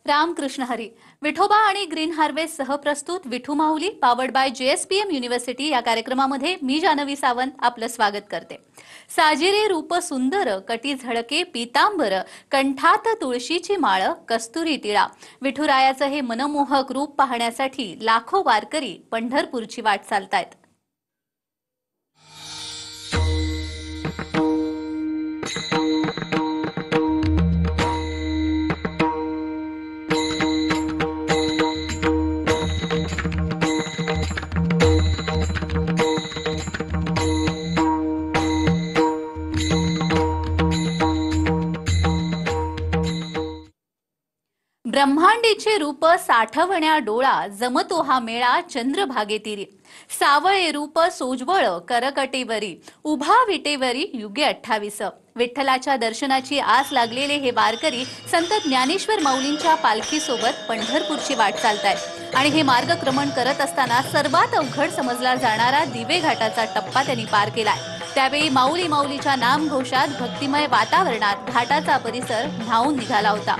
रामकृष्ण हरी. विठोबा आणि green harvest सहप्रस्तुत Vithu Mauli powered by JSPM university या कार्यक्रमामध्ये मी जानवी सावंत आपलं स्वागत करते. साजिरे रूप सुंदर, कटी झळके पीतांबर, कंठात तुळशीची माळ, कस्तुरी टिळा. विठुरायाचं हे मनमोहक रूप पाहण्यासाठी लाखो वारकरी पंढरपूरची वाट चालतायत. ब्रह्मांडीचे रूप साठवण्या डोळा, जमतो हा मेळा चंद्रभागेतीरी. सावळे रूप सोज्वळ करकटेवरी, उभा विटेवरी युगे 28. विठ्ठलाच्या दर्शनाची आस लागलेले हे वारकरी संत ज्ञानेश्वर माऊलींच्या पालखी सोबत पंढरपूरची वाट चालतायत. आणि हे मार्गक्रमण करत असताना सर्वात अवघड समजला जाणारा दिवे घाटाचा टप्पा त्यांनी पार केलाय. त्यावेळी माऊली माऊलीच्या नामघोषात भक्तिमय वातावरणात घाटाचा परिसर न्हावून निघाला होता.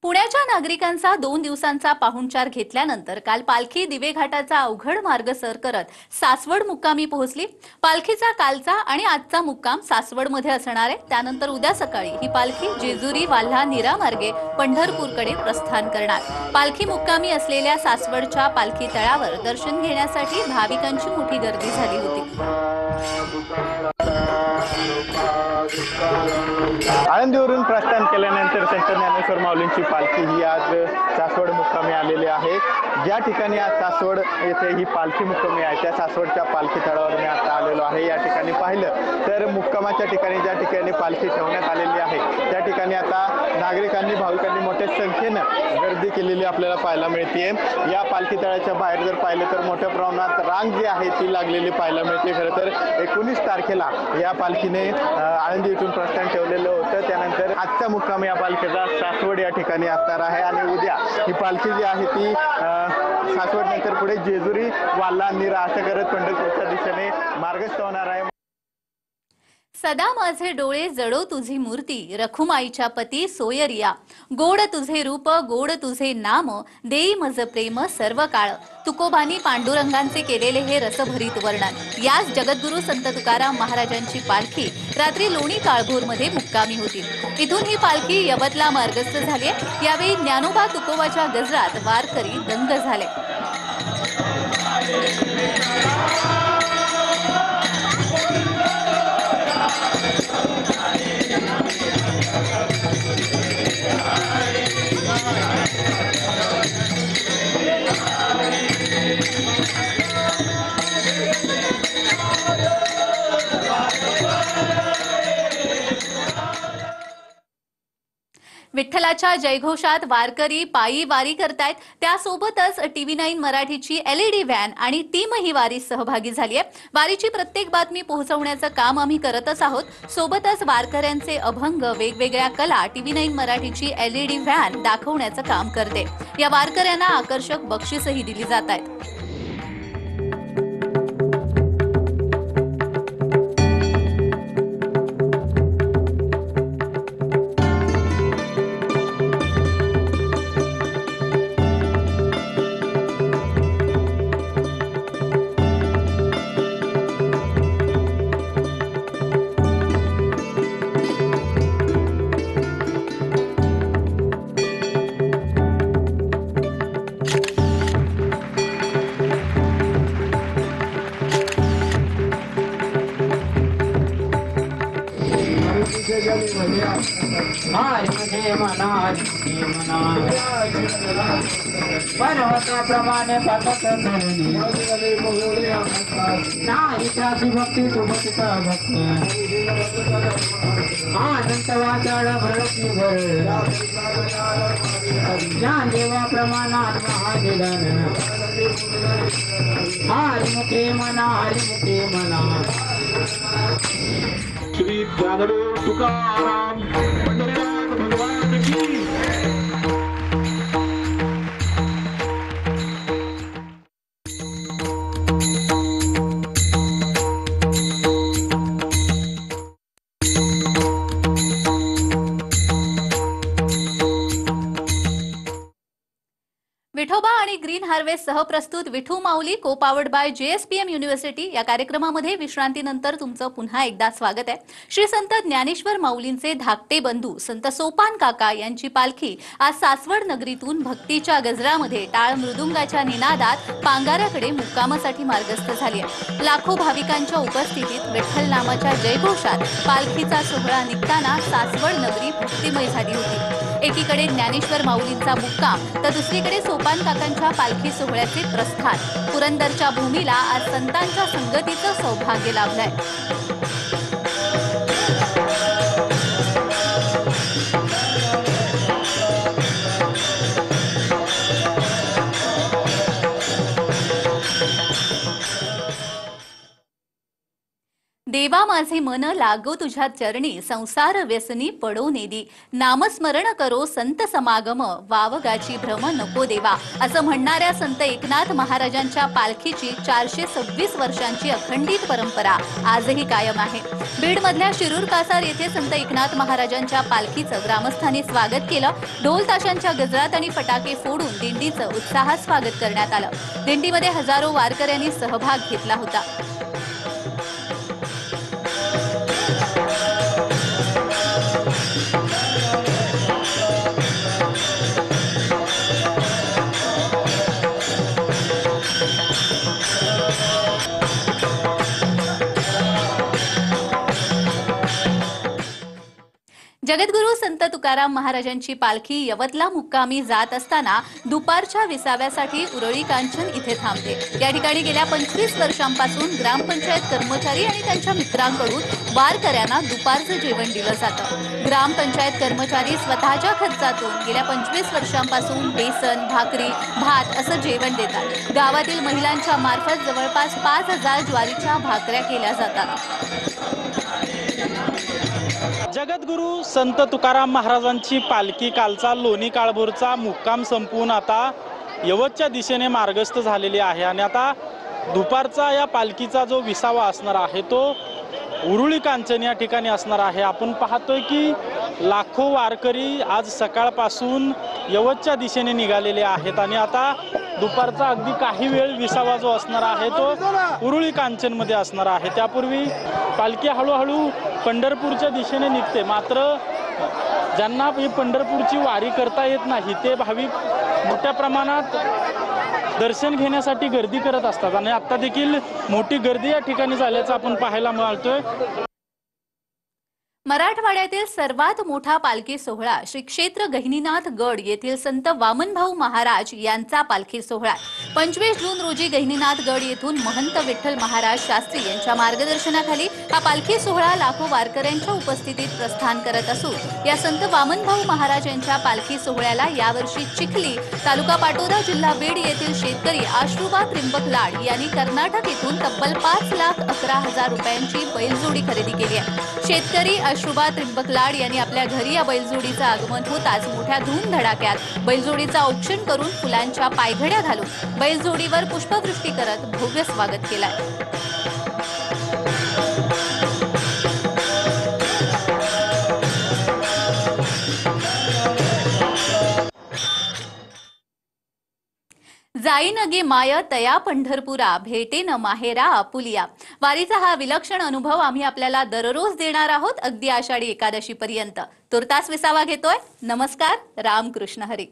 पुण्याच्या नागरिकांचा 2 दिवसांचा पाहुणचार घेतल्यानंतर काल पालखी दिवे घाटाचा अवघड मार्ग सर करत सासवड मुक्कामी पोहोचली. पालखीचा कालचा आणि आजचा मुक्काम सासवडमध्ये असणार आहे. त्यानंतर उद्या सकाळी ही पालखी जेजुरी वाल्हा नीरा मार्गे पंढरपूरकडे प्रस्थान करणार. पालखी मुक्कामी असलेल्या सासवडच्या पालखी तळावर दर्शन घेण्यासाठी भाविकांची मोठी गर्दी झाली होती. आळंदीवरून प्रस्थान केल्यानंतर संत ज्ञानेश्वर माऊलींची पालखी ही आज सासवड मुक्कामी आलेली आहे. ज्या ठिकाणी आज सासवड येथे ही पालखी मुक्कामी आहे त्या सासवडच्या पालखी तळावर मी आता आलेलो आहे. या ठिकाणी पाहिलं तर मुक्कामाच्या ठिकाणी ज्या ठिकाणी पालखी ठेवण्यात आलेली आहे त्या ठिकाणी आता नागरिकांनी भाविकांनी मोठ्या संख्येनं गर्दी केलेली आपल्याला पाहायला मिळते. या पालखी तळाच्या बाहेर जर पाहिलं तर मोठ्या प्रमाणात रांग जी आहे ती लागलेली पाहायला मिळते. खरं तर 19 तारखेला या पालखीने आळंदी येथून प्रस्थान ठेवलेलं होतं. त्यानंतर आजचा मुक्काम या पालखीचा सासवड या ठिकाणी असणार आहे आणि उद्या ही पालखी जी आहे ती सासवड नंतर पुढे जेजुरी वाल्हा नीरा असं करत पंढरपूरच्या दिशेने मार्गस्थ होणार आहे. सदा माझे डोळे जडो तुझी मूर्ती, रखुमाईच्या पती सोयरिया. गोड तुझे रूप गोड तुझे नाम, देई मज प्रेम सर्व काळ. तुकोबानी पांडुरंगांचे केलेले हे रसभरीत वर्णन. याच जगद्गुरु संत तुकाराम महाराजांची पालखी रात्री लोणी काळभोरमध्ये मुक्कामी होती. इथून ही पालखी यवतला मार्गस्थ झाली. यावेळी ज्ञानोबा तुकोबाच्या गजरात वारकरी दंग झाले. विठ्ठलाच्या जयघोषात वारकरी पायी वारी करतायत. त्यासोबतच TV9 मराठीची LED व्हॅन आणि टीम ही वारीत सहभागी झाली आहे. वारीची प्रत्येक बातमी पोहोचवण्याचं काम आम्ही करतच आहोत. सोबतच वारकऱ्यांचे अभंग, वेगवेगळ्या कला TV9 मराठीची LED व्हॅन दाखवण्याचं काम करते. या वारकऱ्यांना आकर्षक बक्षीसही दिली जात आहेत. मुखे मना हरी मना पर्वताप्रमाणे पतत धरणी नाही त्याची भक्ती तुमचा भक्त अनंत वाचाळ भरती भर ज्ञान देवा प्रमाणात महानिदान हरिमुखे मना श्री ज्ञानदेव तुकाराम पंढरीनाथ भगवान की विठोबा आणि ग्रीन हार्वेस्ट सह प्रस्तुत विठू माऊली को पावर्ड बाय JSPM युनिव्हर्सिटी या कार्यक्रमामध्ये विश्रांतीनंतर तुमचं पुन्हा एकदा स्वागत आहे। श्री संत ज्ञानेश्वर माऊलींचे धाकटे बंधू संत सोपान काका यांची पालखी आज सासवड नगरीतून भक्तीच्या गजरामध्ये टाळ मृदुंगाच्या निनादात पांगाऱ्याकडे मुक्कामासाठी मार्गस्थ झाली आहे। लाखो भाविकांच्या उपस्थितीत विठ्ठल नामाच्या जयघोषात पालखीचा सोहळा निघताना सासवड नगरी भक्तिमय झाली होती। एकीकडे ज्ञानेश्वर माऊलींचा मुक्काम तर दुसरीकडे सोपान काकांच्या पालखी सोहळ्याचे प्रस्थान। पुरंदरच्या भूमीला आज संतांच्या संगतीचं सौभाग्य लाभलंय। देवा माझे मन लागो तुझ्या चरणी संसार व्यसनी पडो नेदी नामस्मरण करो संत समागम वावगाची भ्रम नको देवा असं म्हणणाऱ्या संत एकनाथ महाराजांच्या पालखीची 426 वर्षांची अखंडित परंपरा आजही कायम आहे। बीडमधल्या शिरूर कासार येथे संत एकनाथ महाराजांच्या पालखीचं ग्रामस्थांनी स्वागत केलं। ढोल ताशांच्या गजरात आणि फटाके फोडून दिंडीचं उत्साहात स्वागत करण्यात आलं। दिंडीमध्ये हजारो वारकऱ्यांनी सहभाग घेतला होता। जगद्गुरु संत तुकाराम महाराजांची पालखी यवतला मुक्कामी जात असताना दुपारच्या विसाव्यासाठी उरळी कांचन इथे थांबते। या ठिकाणी गेल्या 25 वर्षांपासून ग्रामपंचायत कर्मचारी आणि त्यांच्या मित्रांकडून वारकऱ्यांना दुपारचं जेवण दिलं जातं। ग्रामपंचायत कर्मचारी स्वतःच्या खर्चातून गेल्या 25 वर्षांपासून बेसन, भाकरी, भात असं जेवण देतात। गावातील महिलांच्या मार्फत जवळपास 5000 ज्वारीच्या भाकऱ्या केल्या जातात। जगद्गुरु संत तुकाराम महाराजांची पालखी कालचा लोणी काळभोरचा मुक्काम संपवून आता यवतच्या दिशेने मार्गस्थ झालेली आहे आणि आता दुपारचा या पालखीचा जो विसावा असणार आहे तो उरुळी कांचन या ठिकाणी असणार आहे। आपण पाहतोय की लाखो वारकरी आज सकाळपासून यवतच्या दिशेने निघालेले आहेत आणि आता दुपारचा अगदी काही वेळ विसावा जो असणार आहे तो उरुळी कांचन मध्ये असणार आहे। त्यापूर्वी पालखी हळूहळू पंढरपूरच्या दिशेने निघते। मात्र ज्यांना ही पंढरपूरची वारी करता येत नाही ते भाविक मोठ्या प्रमाणात दर्शन घेण्यासाठी गर्दी करत असतात आणि आता देखील मोठी गर्दी या ठिकाणी झाल्याचं आपण पाहायला मिळतोय। मराठवाड्यातील सर्वात मोठा पालखी सोहळा श्री क्षेत्र गहिनीनाथ गड येथील संत वामनभाऊ महाराज यांचा पालखी सोहळा 25 जून रोजी गहिनीनाथ गड येथून महंत विठ्ठल महाराज शास्त्री यांच्या मार्गदर्शनाखाली हा पालखी सोहळा लाखो वारकऱ्यांच्या उपस्थितीत प्रस्थान करत असून या संत वामनभाऊ महाराज यांच्या पालखी सोहळ्याला यावर्षी चिखली तालुका पाटोदा जिल्हा बीड येथील शेतकरी आश्रुबा त्रिंबक लाड यांनी कर्नाटक येथून तब्बल 5,11,000 रुपयांची बैलजोडी खरेदी केली आहे। शेतकरी आश्रुबा त्रिंबक लाड यांनी आपल्या घरी या बैलजोडीचं आगमन होताच मोठ्या धूमधडाक्यात बैलजोडीचं औक्षण करून फुलांच्या पायघड्या घालून बैलजोडीवर पुष्पवृष्टी करत भव्य स्वागत केलंय। जाईन गे माय तया पंढरपुरा भेटेन माहेरा आपुलिया। वारीचा हा विलक्षण अनुभव आम्ही आपल्याला दररोज देणार आहोत अगदी आषाढी एकादशी पर्यंत। तुर्तास विसावा घेतोय। नमस्कार, रामकृष्ण हरी।